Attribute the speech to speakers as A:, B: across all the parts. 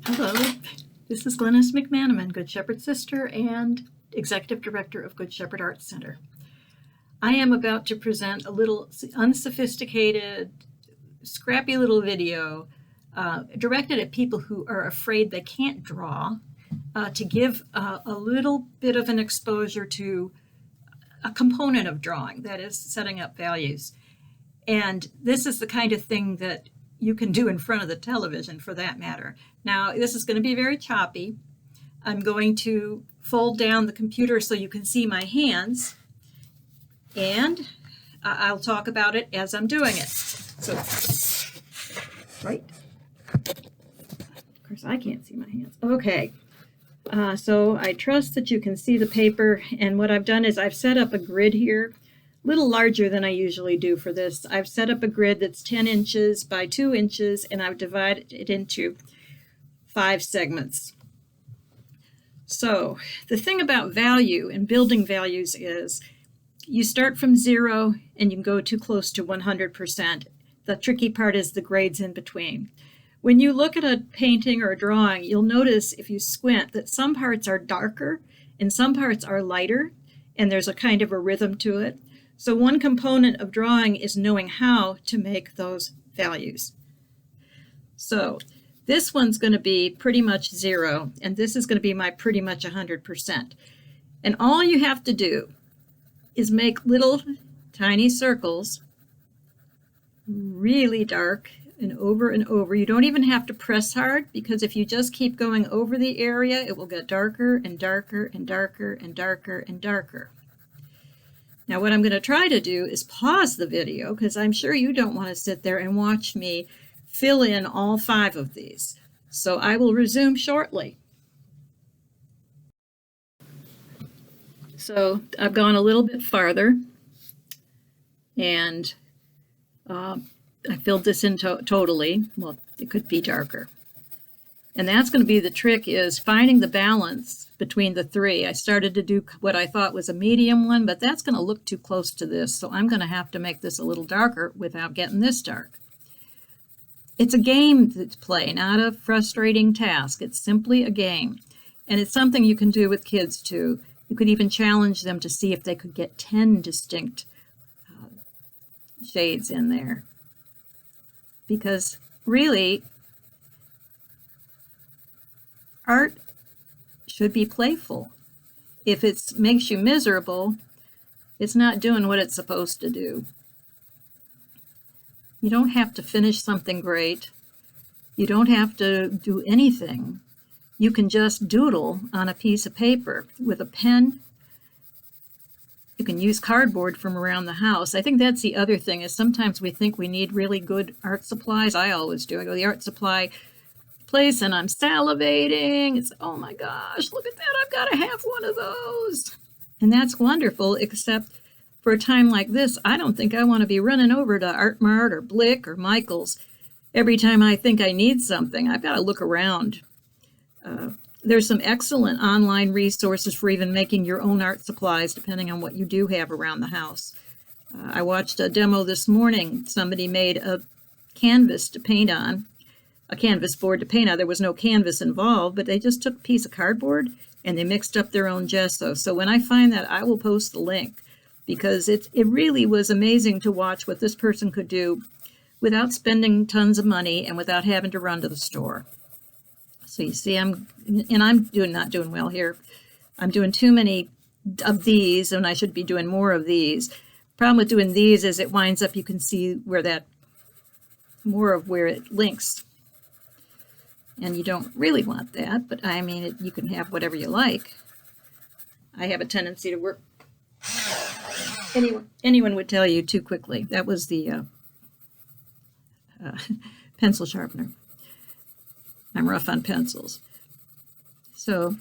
A: Hello, this is Glennis McManaman, Good Shepherd sister and Executive Director of Good Shepherd Arts Center. I am about to present a little unsophisticated, scrappy little video directed at people who are afraid they can't draw, to give a little bit of an exposure to a component of drawing, that is setting up values. And this is the kind of thing that you can do in front of the television, for that matter. Now, this is going to be very choppy. I'm going to fold down the computer so you can see my hands, and I'll talk about it as I'm doing it. So, right? Of course, I can't see my hands. Okay. So I trust that you can see the paper, and what I've done is I've set up a grid here, a little larger than I usually do for this. I've set up a grid that's 10 inches by 2 inches, and I've divided it into 5 segments. So the thing about value and building values is you start from 0 and you can go too close to 100%. The tricky part is the grades in between. When you look at a painting or a drawing, you'll notice if you squint that some parts are darker and some parts are lighter, and there's a kind of a rhythm to it. So one component of drawing is knowing how to make those values. So this one's going to be pretty much 0, and this is going to be my pretty much 100%. And all you have to do is make little tiny circles, really dark, and over. You don't even have to press hard, because if you just keep going over the area, it will get darker and darker and darker and darker and darker. Now what I'm going to try to do is pause the video, because I'm sure you don't want to sit there and watch me fill in all 5 of these. So I will resume shortly. So I've gone a little bit farther, and I filled this in totally. Well, it could be darker. And that's going to be the trick, is finding the balance between the 3. I started to do what I thought was a medium one, but that's going to look too close to this. So I'm going to have to make this a little darker without getting this dark. It's a game to play, not a frustrating task. It's simply a game. And it's something you can do with kids too. You could even challenge them to see if they could get 10 distinct shades in there. Because really, art should be playful. If it makes you miserable, it's not doing what it's supposed to do. You don't have to finish something great. You don't have to do anything. You can just doodle on a piece of paper with a pen. You can use cardboard from around the house. I think that's the other thing, is sometimes we think we need really good art supplies. I always do. I go to the art supply place and I'm salivating. It's, oh my gosh, look at that. I've got to have one of those. And that's wonderful, except for a time like this, I don't think I want to be running over to Art Mart or Blick or Michael's every time I think I need something. I've got to look around. There's some excellent online resources for even making your own art supplies, depending on what you do have around the house. I watched a demo this morning. Somebody made a canvas to paint on, a canvas board to paint on. There was no canvas involved, but they just took a piece of cardboard and they mixed up their own gesso. So when I find that, I will post the link, because it really was amazing to watch what this person could do without spending tons of money and without having to run to the store. So you see, I'm not doing well here. I'm doing too many of these, and I should be doing more of these. Problem with doing these is it winds up, you can see where that, more of where it links. And you don't really want that, but I mean, you can have whatever you like. I have a tendency to work. Anyone would tell you too quickly. That was the pencil sharpener. I'm rough on pencils. So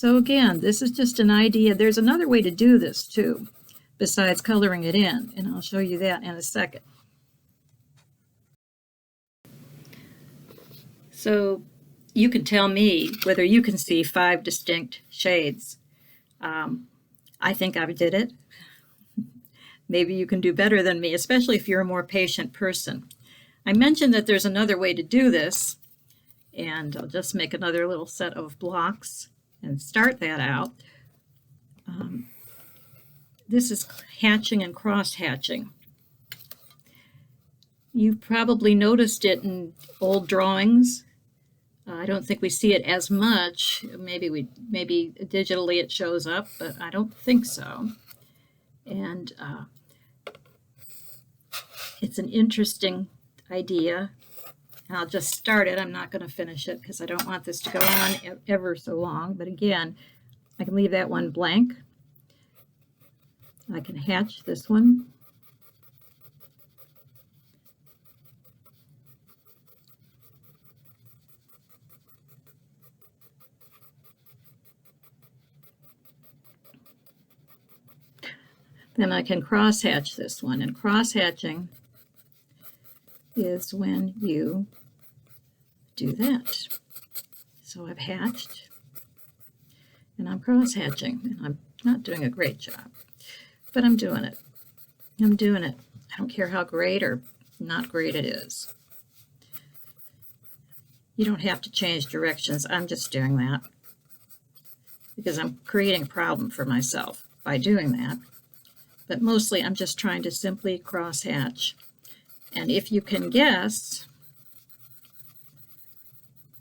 A: again, this is just an idea. There's another way to do this too, besides coloring it in, and I'll show you that in a second. So you can tell me whether you can see 5 distinct shades. I think I did it. Maybe you can do better than me, especially if you're a more patient person. I mentioned that there's another way to do this, And I'll just make another little set of blocks and start that out. This is hatching and cross-hatching. You've probably noticed it in old drawings. I don't think we see it as much. Maybe digitally it shows up, but I don't think so. And it's an interesting idea. And I'll just start it. I'm not going to finish it because I don't want this to go on ever so long. But again, I can leave that one blank. I can hatch this one. Then I can cross-hatch this one. And cross-hatching is when you do that. So I've hatched, and I'm cross-hatching. And I'm not doing a great job, but I'm doing it. I'm doing it. I don't care how great or not great it is. You don't have to change directions. I'm just doing that because I'm creating a problem for myself by doing that. But mostly I'm just trying to simply cross-hatch. And if you can guess,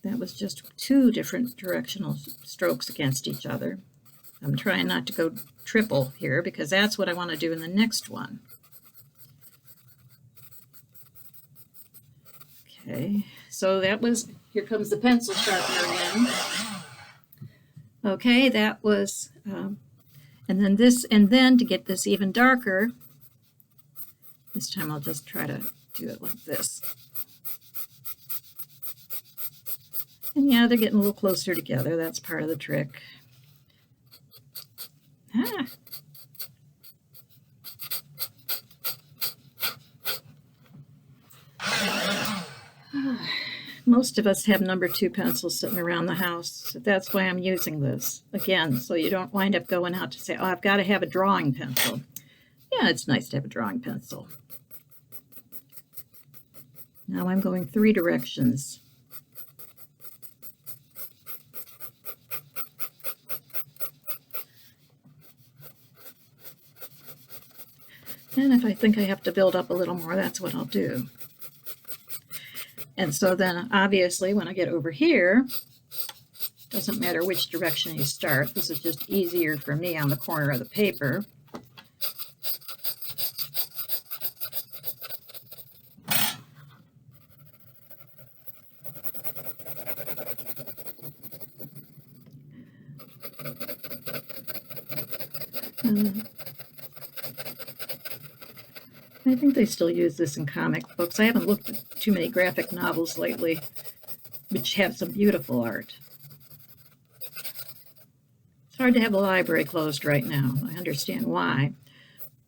A: that was just two different directional strokes against each other. I'm trying not to go triple here because that's what I want to do in the next one. Okay, so that was, here comes the pencil sharpener again. Okay, that was, and then this, and then to get this even darker, this time I'll just try to do it like this. And yeah, they're getting a little closer together. That's part of the trick. Most of us have number 2 pencils sitting around the house. That's why I'm using this again, so you don't wind up going out to say, oh, I've got to have a drawing pencil. Yeah, it's nice to have a drawing pencil. Now I'm going 3 directions. And if I think I have to build up a little more, that's what I'll do. And so then obviously when I get over here, doesn't matter which direction you start. This is just easier for me on the corner of the paper. I think they still use this in comic books. I haven't looked at too many graphic novels lately, which have some beautiful art. It's hard to have a library closed right now. I understand why.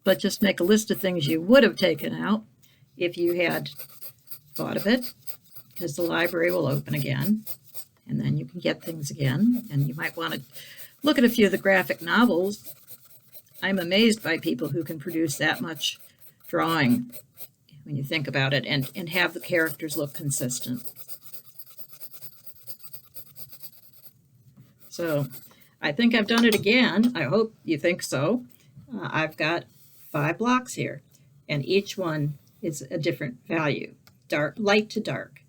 A: But just make a list of things you would have taken out if you had thought of it, because the library will open again, and then you can get things again. And you might want to look at a few of the graphic novels. I'm amazed by people who can produce that much drawing when you think about it and have the characters look consistent. So I think I've done it again. I hope you think so. I've got 5 blocks here, and each one is a different value, dark, light to dark.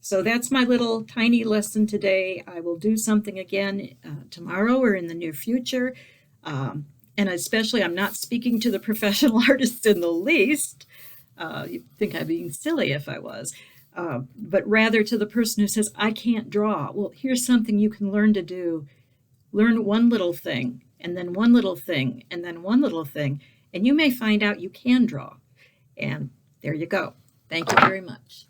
A: So that's my little tiny lesson today. I will do something again tomorrow or in the near future. And especially, I'm not speaking to the professional artists in the least. You'd think I'd be silly if I was. But rather to the person who says, I can't draw. Well, here's something you can learn to do. Learn one little thing, and then one little thing, and then one little thing. And you may find out you can draw. And there you go. Thank you very much.